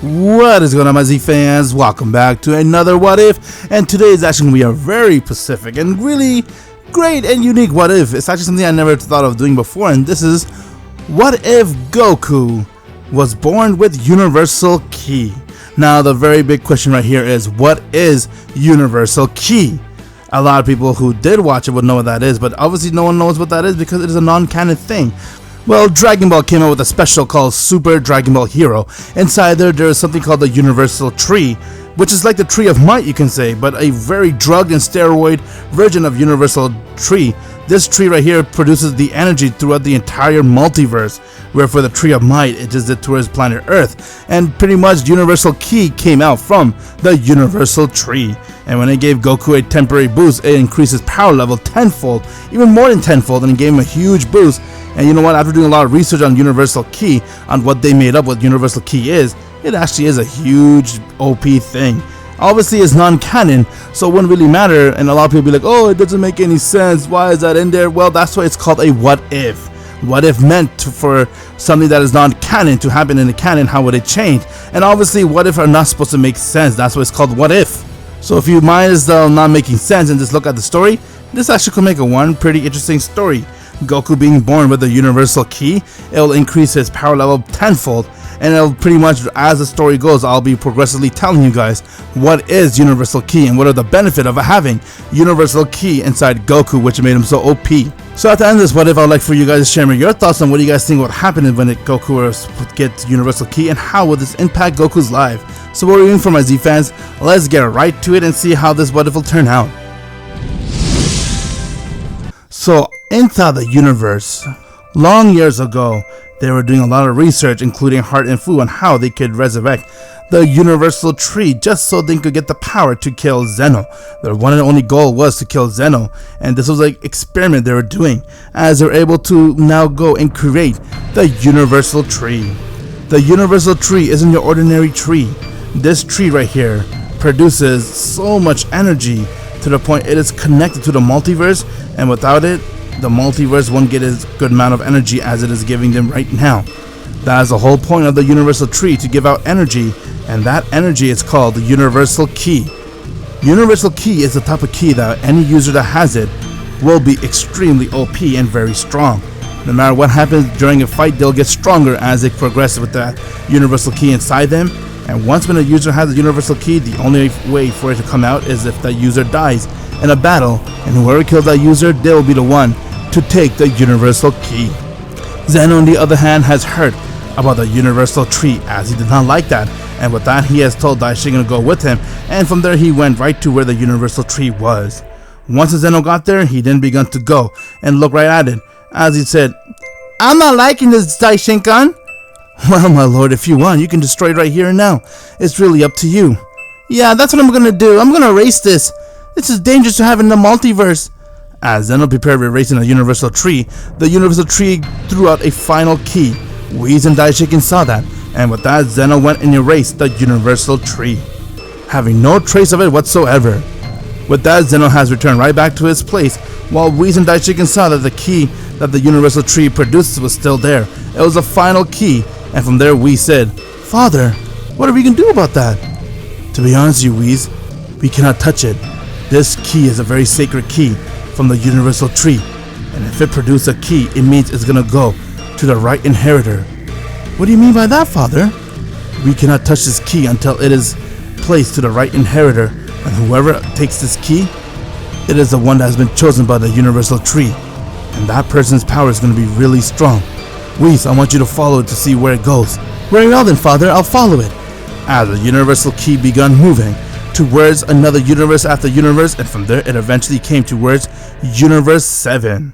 What is going on, my Z fans? Welcome back to another What If, and today is actually going to be a very specific and really great and unique What If. It's actually something I never thought of doing before, and this is what if Goku was born with Universal Ki? Now, the very big question right here is, what is Universal Ki? A lot of people who did watch it would know what that is, but obviously no one knows what that is because it is a non-canon thing. Well, Dragon Ball came out with a special called Super Dragon Ball Hero. Inside there is something called the Universal Tree, which is like the Tree of Might, you can say, but a very drugged and steroid version of Universal Tree. This tree right here produces the energy throughout the entire multiverse, where for the Tree of Might, it is towards planet Earth. And pretty much Universal Ki came out from the Universal Tree. And when it gave Goku a temporary boost, it increased his power level tenfold, even more than tenfold, and it gave him a huge boost. And you know what, after doing a lot of research on Universal Ki, on what they made up, what Universal Ki is, it actually is a huge OP thing. Obviously it's non-canon, so it wouldn't really matter, and a lot of people be like, oh, it doesn't make any sense, why is that in there? Well, that's why it's called a what if. What if meant for something that is non-canon to happen in the canon, how would it change? And obviously what if are not supposed to make sense, that's why it's called what if. So if you might as well not making sense and just look at the story, this actually could make one pretty interesting story. Goku being born with the Universal Ki, it will increase his power level tenfold, and it'll pretty much, as the story goes, I'll be progressively telling you guys what is Universal Ki and what are the benefit of having Universal Ki inside Goku, which made him so OP. So at the end of this what if, I'd like for you guys to share me your thoughts on what you guys think would happen when Goku would get Universal Ki, and how would this impact Goku's life. So what are we doing for my Z fans? Let's get right to it and see how this what if will turn out. So inside the universe, long years ago, they were doing a lot of research, including Heart and Fu, on how they could resurrect the Universal Tree just so they could get the power to kill Zeno. Their one and only goal was to kill Zeno, and this was like experiment they were doing, as they're able to now go and create the Universal Tree. The Universal Tree isn't your ordinary tree. This tree right here produces so much energy to the point it is connected to the multiverse, and without it, the multiverse won't get as good amount of energy as it is giving them right now. That is the whole point of the Universal Tree, to give out energy, and that energy is called the Universal Ki. Universal Ki is the type of key that any user that has it will be extremely OP and very strong. No matter what happens during a fight, they'll get stronger as they progress with that Universal Ki inside them. And once when a user has the Universal Ki, the only way for it to come out is if that user dies in a battle, and whoever kills that user, they will be the one to take the Universal Ki. Zeno, on the other hand, has heard about the Universal Tree, as he did not like that, and with that he has told Daishin to go with him, and from there he went right to where the Universal Tree was. Once Zeno got there, he then began to go and look right at it, as he said, I'm not liking this, Daishinkan. Well, my lord, if you want, you can destroy it right here and now. It's really up to you. Yeah, that's what I'm gonna do. I'm gonna erase this. This is dangerous to have in the multiverse. As Zeno prepared for erasing the Universal Tree, the Universal Tree threw out a final key. Whis and Daishikin saw that, and with that, Zeno went and erased the Universal Tree, having no trace of it whatsoever. With that, Zeno has returned right back to his place, while Whis and Daishikin saw that the key that the Universal Tree produced was still there. It was a final key. And from there, Whis said, Father, what are we going to do about that? To be honest with you, Whis, we cannot touch it. This key is a very sacred key from the Universal Tree. And if it produces a key, it means it's going to go to the right inheritor. What do you mean by that, Father? We cannot touch this key until it is placed to the right inheritor. And whoever takes this key, it is the one that has been chosen by the Universal Tree. And that person's power is going to be really strong. Whis, I want you to follow it to see where it goes. Very well then, Father, I'll follow it. As the Universal Ki began moving towards another universe after universe, and from there it eventually came towards Universe 7.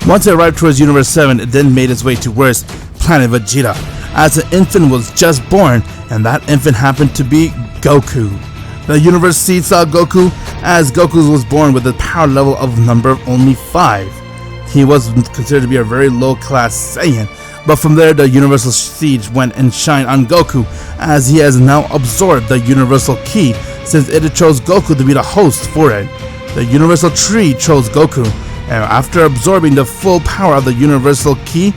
Once it arrived towards Universe 7, it then made its way towards Planet Vegeta, as an infant was just born, and that infant happened to be Goku. The Universe Seed saw Goku, as Goku was born with a power level of number only 5. He was considered to be a very low-class Saiyan, but from there the Universal Seed went and shined on Goku, as he has now absorbed the Universal Ki, since it chose Goku to be the host for it. The Universal Tree chose Goku, and after absorbing the full power of the Universal Ki,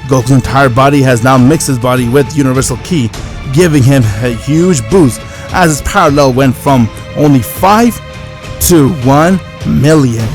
Goku's entire body has now mixed his body with Universal Ki, giving him a huge boost as his power level went from only 5 to 1 million.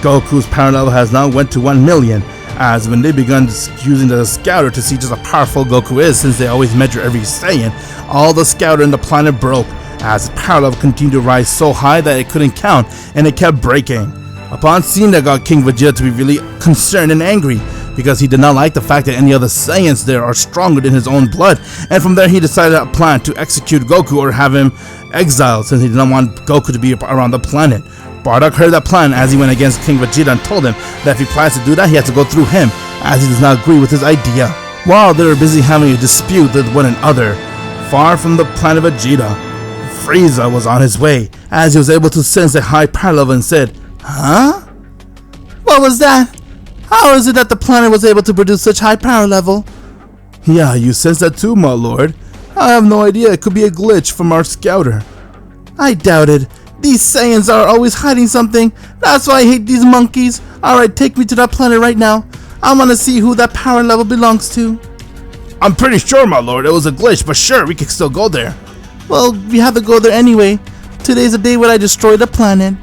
Goku's power level has now went to 1 million, as when they begun using the scouter to see just how powerful Goku is, since they always measure every Saiyan, all the scouter in the planet broke, as his power level continued to rise so high that it couldn't count, and it kept breaking. Upon seeing that, got King Vegeta to be really concerned and angry, because he did not like the fact that any other Saiyans there are stronger than his own blood, and from there he decided a plan to execute Goku or have him exiled, since he did not want Goku to be around the planet. Bardock heard that plan as he went against King Vegeta and told him that if he plans to do that, he has to go through him, as he does not agree with his idea. While they were busy having a dispute with one another, far from the planet Vegeta, Frieza was on his way, as he was able to sense a high power level and said, "Huh? What was that? How is it that the planet was able to produce such high power level?" "Yeah, you sense that too, my lord. I have no idea. It could be a glitch from our scouter." "I doubt it. These Saiyans are always hiding something. That's why I hate these monkeys. Alright, take me to that planet right now. I want to see who that power level belongs to." "I'm pretty sure, my lord, it was a glitch, but sure, we can still go there." "Well, we have to go there anyway. Today's the day when I destroy the planet."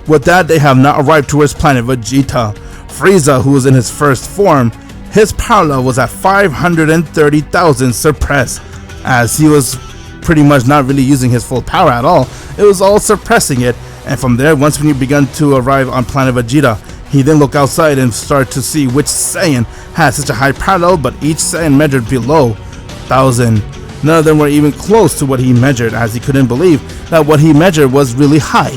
With that, they have now arrived towards planet Vegeta. Frieza, who was in his first form, his power level was at 530,000 suppressed, as he was pretty much not really using his full power at all. It was all suppressing it, and from there, once when he began to arrive on planet Vegeta, he then looked outside and started to see which Saiyan had such a high power level, but each Saiyan measured below 1,000. None of them were even close to what he measured, as he couldn't believe that what he measured was really high.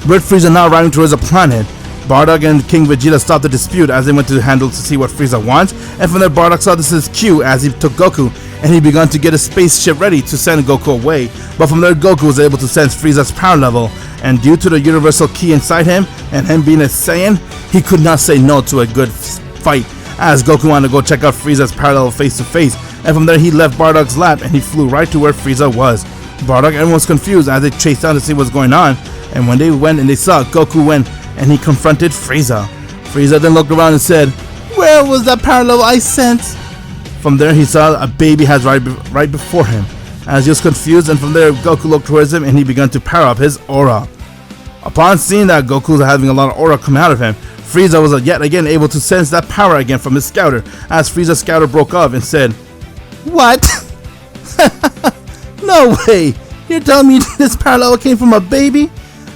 With Frieza now arriving towards the planet, Bardock and King Vegeta stopped the dispute as they went to handle to see what Frieza wants, and from there Bardock saw this as cue as he took Goku, and he began to get a spaceship ready to send Goku away. But from there, Goku was able to sense Frieza's power level, and due to the universal key inside him and him being a Saiyan, he could not say no to a good fight, as Goku wanted to go check out Frieza's power level face to face, and from there he left Bardock's lap and he flew right to where Frieza was. Bardock, everyone was confused as they chased down to see what's going on, and when they went and they saw, Goku went and he confronted Frieza. Frieza then looked around and said, "Where was that power level I sensed?" From there he saw a baby has right before him, as he was confused, and from there Goku looked towards him and he began to power up his aura. Upon seeing that Goku was having a lot of aura come out of him, Frieza was yet again able to sense that power again from his scouter, as Frieza's scouter broke off and said, "What? No way! You're telling me this power level came from a baby?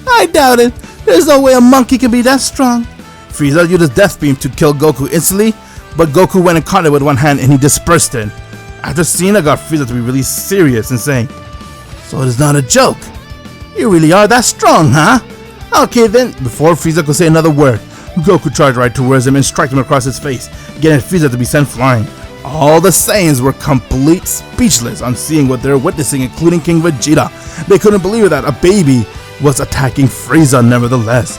I doubt it. There's no way a monkey can be that strong." Frieza used his death beam to kill Goku instantly, but Goku went and caught it with one hand and he dispersed it. After seeing that, got Frieza to be really serious and saying, "So it is not a joke. You really are that strong, huh? Okay then." Before Frieza could say another word, Goku charged right towards him and struck him across his face, getting Frieza to be sent flying. All the Saiyans were complete speechless on seeing what they were witnessing, including King Vegeta. They couldn't believe that a baby was attacking Frieza nevertheless.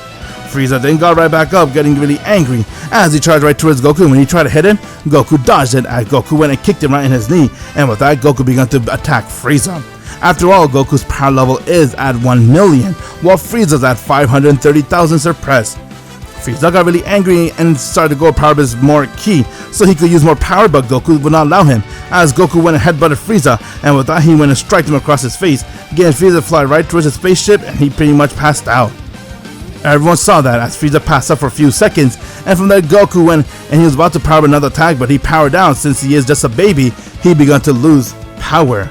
Frieza then got right back up, getting really angry as he charged right towards Goku. When he tried to hit him, Goku dodged it as Goku went and kicked him right in his knee, and with that, Goku began to attack Frieza. After all, Goku's power level is at 1 million, while Frieza's at 530,000 suppressed. Frieza got really angry and started to go power up his more ki so he could use more power, but Goku would not allow him, as Goku went and headbutted Frieza, and with that he went and struck him across his face, getting Frieza to fly right towards his spaceship, and he pretty much passed out. Everyone saw that as Frieza passed out for a few seconds, and from there Goku went and he was about to power up another attack, but he powered down. Since he is just a baby, he began to lose power.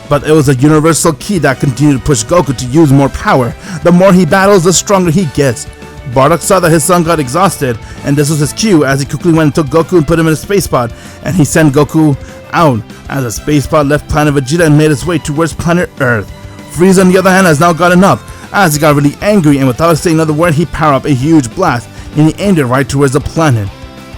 But it was a universal key that continued to push Goku to use more power. The more he battles, the stronger he gets. Bardock saw that his son got exhausted, and this was his cue as he quickly went and took Goku and put him in a space pod, and he sent Goku out as a space pod left planet Vegeta and made its way towards planet Earth. Frieza, on the other hand, has now gotten up as he got really angry, and without saying another word, he powered up a huge blast and he aimed it right towards the planet.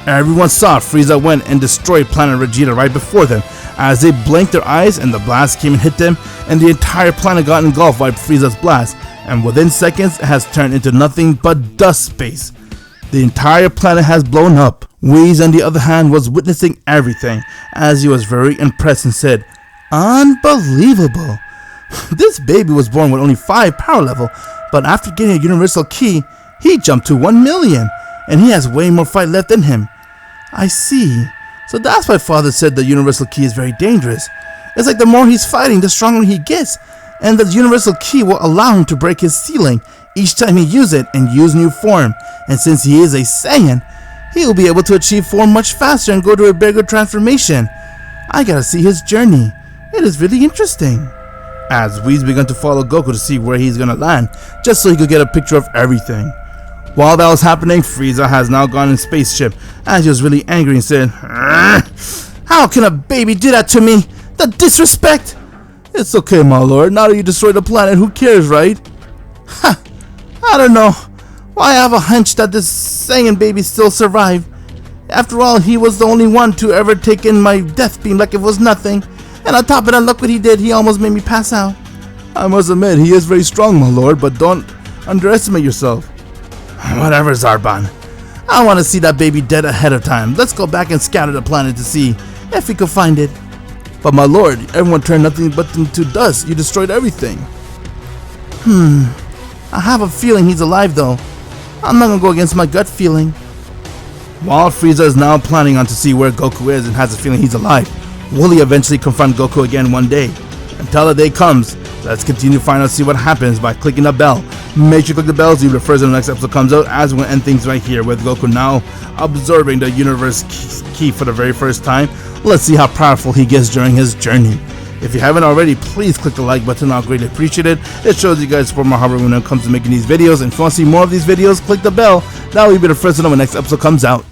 Everyone saw Frieza went and destroyed planet Vegeta right before them as they blinked their eyes, and the blast came and hit them, and the entire planet got engulfed by Frieza's blast, and within seconds it has turned into nothing but dust space. The entire planet has blown up. Whis, on the other hand, was witnessing everything as he was very impressed and said, "Unbelievable. This baby was born with only 5 power level, but after getting a universal key, he jumped to 1 million, and he has way more fight left in him. I see. So that's why father said the universal key is very dangerous. It's like the more he's fighting, the stronger he gets, and the universal key will allow him to break his ceiling each time he uses it and use new form. And since he is a Saiyan, he will be able to achieve form much faster and go to a bigger transformation. I gotta see his journey. It is really interesting. As Whis began to follow Goku to see where he's gonna land, just so he could get a picture of everything. While that was happening, Frieza has now gone in spaceship, as he was really angry and said, "How can a baby do that to me? The disrespect!" "It's okay, my lord. Now that you destroyed the planet, who cares, right?" "Ha! I don't know. Why I have a hunch that this Saiyan baby still survived. After all, he was the only one to ever take in my death beam like it was nothing. And on top of that, look what he did. He almost made me pass out." "I must admit, he is very strong, my lord, but don't underestimate yourself." "Whatever, Zarban. I want to see that baby dead ahead of time. Let's go back and scatter the planet to see if we can find it." "But my lord, everyone turned nothing but into dust. You destroyed everything." I have a feeling he's alive though. I'm not gonna go against my gut feeling." While Frieza is now planning on to see where Goku is and has a feeling he's alive, will he eventually confront Goku again one day? Until the day comes, let's continue to find out, see what happens by clicking the bell. Make sure you click the bell so you'll be first when the next episode comes out, as we'll end things right here with Goku now observing the universe key for the very first time. Let's see how powerful he gets during his journey. If you haven't already, please click the like button. I'll greatly appreciate it. It shows you guys support my hard work when it comes to making these videos. And if you want to see more of these videos, click the bell. That way you'll be the first to know when the next episode comes out.